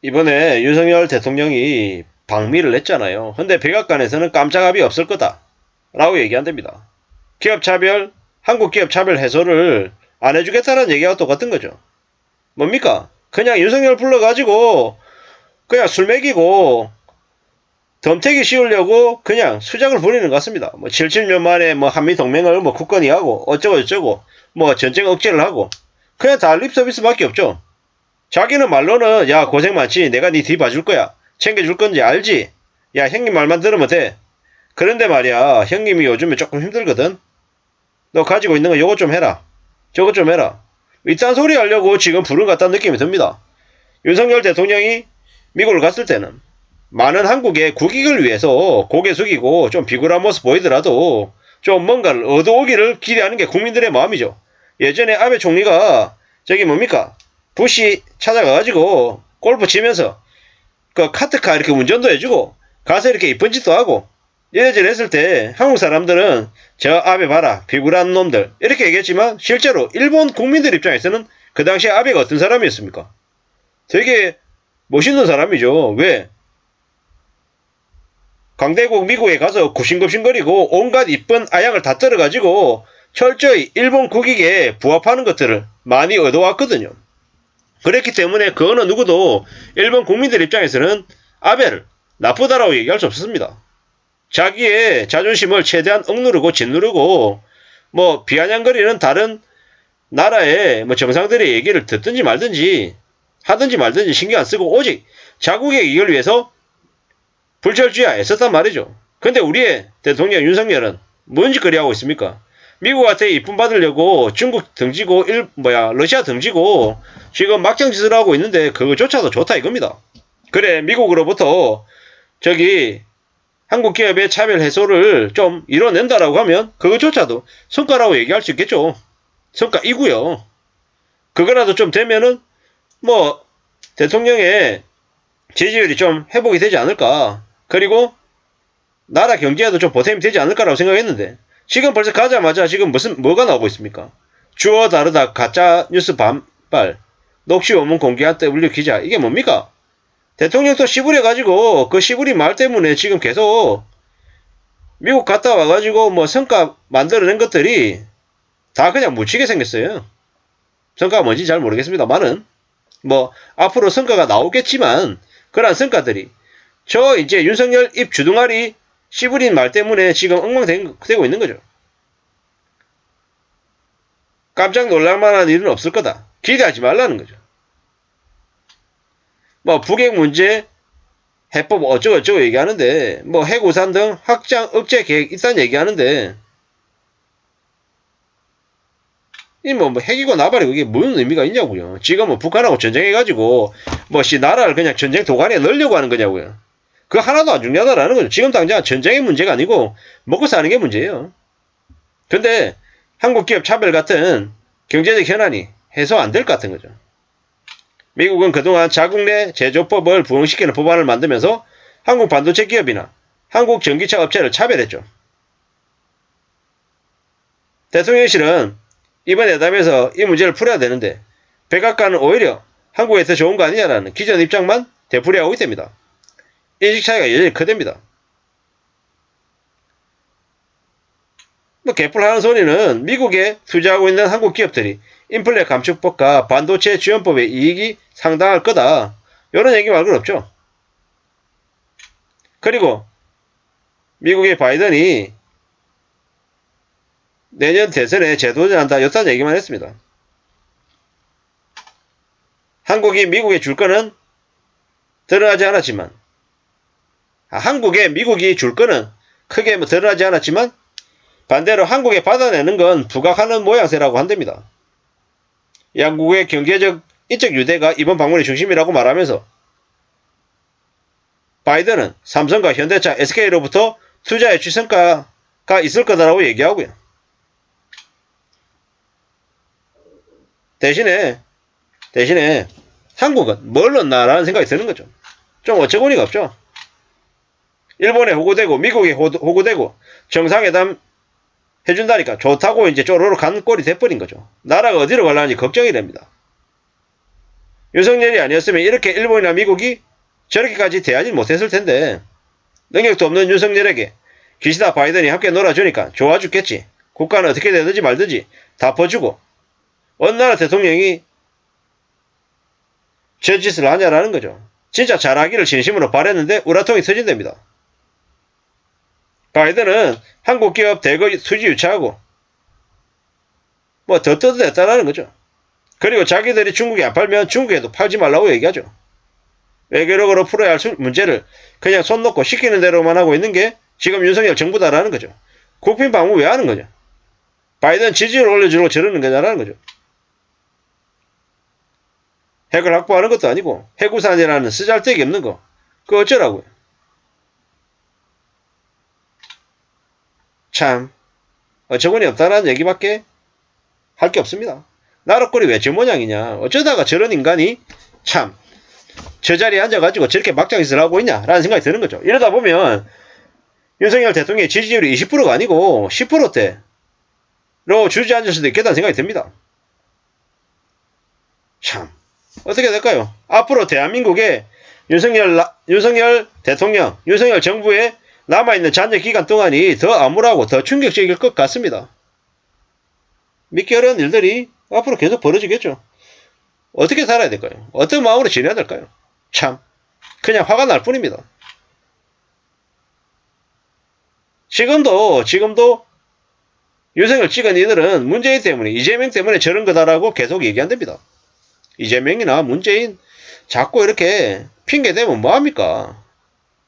이번에 윤석열 대통령이 방미를 했잖아요. 근데 백악관에서는 깜짝합이 없을 거다 라고 얘기한답니다. 기업차별, 한국 기업차별 해소를 안 해주겠다는 얘기와 똑같은 거죠. 뭡니까? 그냥 윤석열 불러가지고 그냥 술 먹이고 덤태기 씌우려고 그냥 수작을 부리는 것 같습니다. 뭐 70년 만에 뭐 한미 동맹을 뭐 굳건히 하고 어쩌고 저쩌고 뭐 전쟁 억제를 하고 그냥 다 립서비스밖에 없죠. 자기는 말로는 야 고생 많지 내가 네 뒤 봐줄 거야 챙겨줄 건지 알지 야 형님 말만 들으면 돼 그런데 말이야 형님이 요즘에 조금 힘들거든 너 가지고 있는 거 요것 좀 해라 저것 좀 해라 이딴 소리 하려고 지금 부른 것 같다는 느낌이 듭니다. 윤석열 대통령이 미국을 갔을 때는 많은 한국의 국익을 위해서 고개 숙이고 좀 비굴한 모습 보이더라도 좀 뭔가를 얻어오기를 기대하는 게 국민들의 마음이죠. 예전에 아베 총리가 저기 뭡니까 부시 찾아가가지고 골프 치면서 그 카트카 이렇게 운전도 해주고 가서 이렇게 이쁜 짓도 하고 이래저래 했을 때 한국 사람들은 저 아베 봐라 비굴한 놈들 이렇게 얘기했지만 실제로 일본 국민들 입장에서는 그 당시에 아베가 어떤 사람이었습니까? 되게 멋있는 사람이죠. 왜? 강대국 미국에 가서 굽신굽신거리고 온갖 이쁜 아양을 다 떨어가지고 철저히 일본 국익에 부합하는 것들을 많이 얻어왔거든요. 그랬기 때문에 그 어느 누구도 일본 국민들 입장에서는 아베를 나쁘다라고 얘기할 수 없습니다. 자기의 자존심을 최대한 억누르고 짓누르고 뭐 비아냥거리는 다른 나라의 뭐 정상들의 얘기를 듣든지 말든지 하든지 말든지 신경 안 쓰고 오직 자국의 이익을 위해서 불철주야 애썼단 말이죠. 근데 우리의 대통령 윤석열은 뭔 짓거리 하고 있습니까? 미국한테 이쁨 받으려고 중국 등지고 러시아 등지고 지금 막장짓을 하고 있는데 그거조차도 좋다 이겁니다. 그래 미국으로부터 저기 한국 기업의 차별 해소를 좀 이뤄낸다라고 하면 그거조차도 성과라고 얘기할 수 있겠죠. 성과이고요. 그거라도 좀 되면은 뭐 대통령의 지지율이 좀 회복이 되지 않을까. 그리고 나라 경제에도 좀 보탬이 되지 않을까라고 생각했는데 지금 벌써 가자마자 지금 뭐가 나오고 있습니까? 주어 다르다 가짜 뉴스 반발 녹취 원문 공개한 W 기자 이게 뭡니까? 대통령 또 씨부려가지고 그 씨부린 말 때문에 지금 계속 미국 갔다 와가지고 뭐 성과 만들어낸 것들이 다 그냥 묻히게 생겼어요. 성과가 뭔지 잘 모르겠습니다만은 뭐 앞으로 성과가 나오겠지만 그러한 성과들이 저 이제 윤석열 입 주둥아리 씨부린 말 때문에 지금 엉망되고 있는 거죠. 깜짝 놀랄만한 일은 없을 거다. 기대하지 말라는 거죠. 뭐 북핵 문제 해법 어쩌고저쩌고 얘기하는데 뭐 핵우산 등 확장 억제 계획 있다는 얘기하는데 이 뭐 핵이고 나발이고 이게 무슨 의미가 있냐고요. 지금 뭐 북한하고 전쟁해가지고 뭐씨 나라를 그냥 전쟁 도가니에 넣으려고 하는 거냐고요. 그 하나도 안 중요하다라는 거죠. 지금 당장 전쟁의 문제가 아니고 먹고 사는 게 문제예요. 근데 한국 기업 차별 같은 경제적 현안이 해소 안 될 것 같은 거죠. 미국은 그동안 자국 내 제조법을 부흥시키는 법안을 만들면서 한국 반도체 기업이나 한국 전기차 업체를 차별했죠. 대통령실은 이번 회담에서 이 문제를 풀어야 되는데 백악관은 오히려 한국에 더 좋은 거 아니냐라는 기존 입장만 되풀이하고 있답니다. 인식 차이가 여전히 크답니다. 뭐 개뿔하는 소리는 미국에 투자하고 있는 한국 기업들이 인플레 감축법과 반도체 지원법의 이익이 상당할 거다. 이런 얘기 말고는 없죠. 그리고 미국의 바이든이 내년 대선에 재도전한다. 이딴 얘기만 했습니다. 한국이 미국에 줄 거는 드러나지 않았지만 한국에 미국이 줄 거는 크게 드러나지 않았지만 반대로 한국에 받아내는 건 부각하는 모양새라고 한답니다. 양국의 경제적 인적 유대가 이번 방문의 중심이라고 말하면서 바이든은 삼성과 현대차, SK로부터 투자 유치 성과가 있을 거다라고 얘기하고요. 대신에 한국은 뭘 넣나라는 생각이 드는 거죠. 좀 어처구니가 없죠. 일본에 호구되고 미국에 호구되고 정상회담 해준다니까 좋다고 이제 쪼로로 간 꼴이 돼버린 거죠. 나라가 어디로 갈라는지 걱정이 됩니다. 윤석열이 아니었으면 이렇게 일본이나 미국이 저렇게까지 대하지 못했을 텐데 능력도 없는 윤석열에게 기시다 바이든이 함께 놀아주니까 좋아 죽겠지. 국가는 어떻게 되든지 말든지 다 퍼주고 어느 나라 대통령이 저 짓을 하냐라는 거죠. 진짜 잘하기를 진심으로 바랬는데 우라통이 터진답니다. 바이든은 한국 기업 대거 투지 유치하고 뭐 더 떠도 됐다라는 거죠. 그리고 자기들이 중국에 안 팔면 중국에도 팔지 말라고 얘기하죠. 외교력으로 풀어야 할 문제를 그냥 손 놓고 시키는 대로만 하고 있는 게 지금 윤석열 정부다라는 거죠. 국빈 방문 왜 하는 거죠? 바이든 지지율 올려주려고 저러는 거냐라는 거죠. 핵을 확보하는 것도 아니고 해구산이라는 쓰잘데기 없는 거 그거 어쩌라고요. 참 어처구니 없다라는 얘기밖에 할 게 없습니다. 나라 꼴이 왜 저 모양이냐. 어쩌다가 저런 인간이 참 저 자리에 앉아가지고 저렇게 막장짓을 하고 있냐라는 생각이 드는 거죠. 이러다 보면 윤석열 대통령의 지지율이 20%가 아니고 10%대로 주저앉을 수도 있겠다는 생각이 듭니다. 참 어떻게 될까요? 앞으로 대한민국의 윤석열 대통령, 윤석열 정부의 남아있는 잔여 기간 동안이 더 암울하고 더 충격적일 것 같습니다. 믿기 어려운 일들이 앞으로 계속 벌어지겠죠. 어떻게 살아야 될까요? 어떤 마음으로 지내야 될까요? 참 그냥 화가 날 뿐입니다. 지금도 윤석열 찍은 이들은 문재인 때문에 이재명 때문에 저런 거다라고 계속 얘기한답니다. 이재명이나 문재인 자꾸 이렇게 핑계대면 뭐합니까?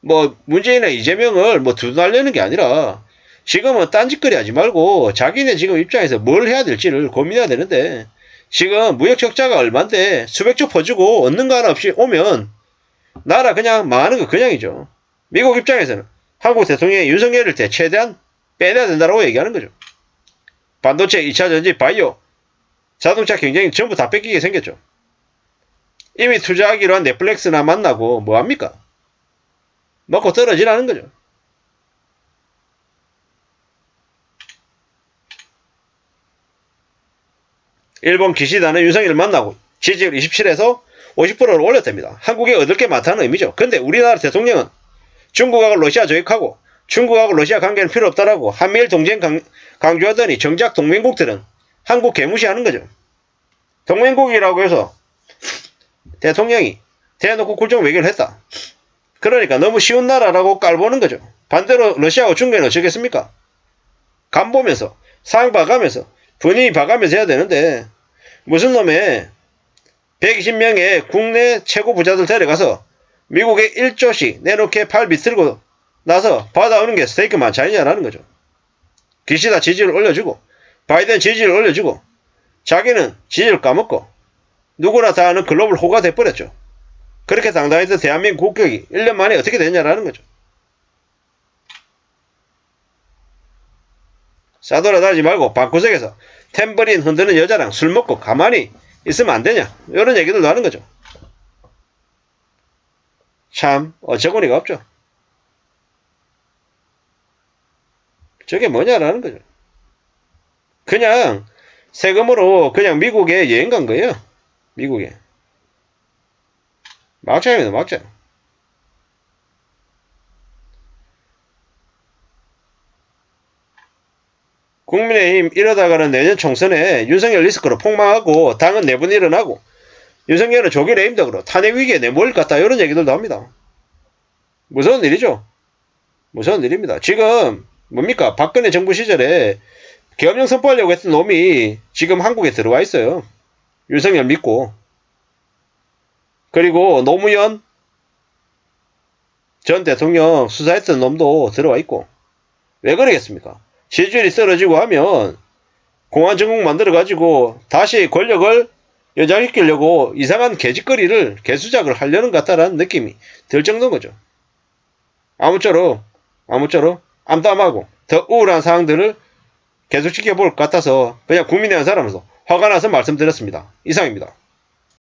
뭐 문재인이나 이재명을 뭐 두둔하려는 게 아니라 지금은 딴짓거리 하지 말고 자기네 지금 입장에서 뭘 해야 될지를 고민해야 되는데 지금 무역 적자가 얼만데 수백조 퍼주고 얻는 거 하나 없이 오면 나라 그냥 망하는 거 그냥이죠. 미국 입장에서는 한국 대통령이 윤석열을 최대한 빼내야 된다고 얘기하는 거죠. 반도체, 2차 전지, 바이오, 자동차 경쟁이 전부 다 뺏기게 생겼죠. 이미 투자하기로 한 넷플릭스나 만나고 뭐합니까? 먹고 떨어지라는 거죠. 일본 기시다는 윤석열을 만나고 지지율 27에서 50%를 올렸답니다. 한국에 얻을 게 많다는 의미죠. 근데 우리나라 대통령은 중국하고 러시아 조약하고 중국하고 러시아 관계는 필요 없다라고 한미일 동맹 강조하더니 정작 동맹국들은 한국 개무시하는 거죠. 동맹국이라고 해서 대통령이 대놓고 굴종 외교를 했다. 그러니까 너무 쉬운 나라라고 깔보는 거죠. 반대로 러시아하고 중국은 어쩌겠습니까? 간 보면서 상 봐가면서 분위기 봐가면서 해야 되는데 무슨 놈의 120명의 국내 최고 부자들 데려가서 미국에 1조씩 내놓게 팔 비틀고 나서 받아오는 게 스테이크 만찬이냐라는 거죠. 기시다 지지율 올려주고 바이든 지지율 올려주고 자기는 지지율 까먹고 누구나 다 아는 글로벌 호가 돼버렸죠. 그렇게 당당했던 대한민국 국격이 1년 만에 어떻게 됐냐라는 거죠. 싸돌아다니지 말고 방구석에서 탬버린 흔드는 여자랑 술 먹고 가만히 있으면 안 되냐 이런 얘기들도 하는 거죠. 참 어처구니가 없죠. 저게 뭐냐라는 거죠. 그냥 세금으로 그냥 미국에 여행 간 거예요. 미국에. 막장입니다. 막장. 국민의힘 이러다가는 내년 총선에 윤석열 리스크로 폭망하고 당은 내분 일어나고 윤석열은 조기 레임덕으로 탄핵 위기에 내몰 것 같다 이런 얘기들도 합니다. 무서운 일이죠. 무서운 일입니다. 지금 뭡니까? 박근혜 정부 시절에 계엄령 선포하려고 했던 놈이 지금 한국에 들어와 있어요. 윤석열 믿고. 그리고 노무현 전 대통령 수사했던 놈도 들어와 있고. 왜 그러겠습니까? 지지율이 떨어지고 하면 공안정국 만들어가지고 다시 권력을 연장시키려고 이상한 개짓거리를 개수작을 하려는 것 같다라는 느낌이 들 정도인 거죠. 아무쪼록 암담하고 더 우울한 상황들을 계속 지켜볼 것 같아서 그냥 국민의 한 사람으로서 화가 나서 말씀드렸습니다. 이상입니다.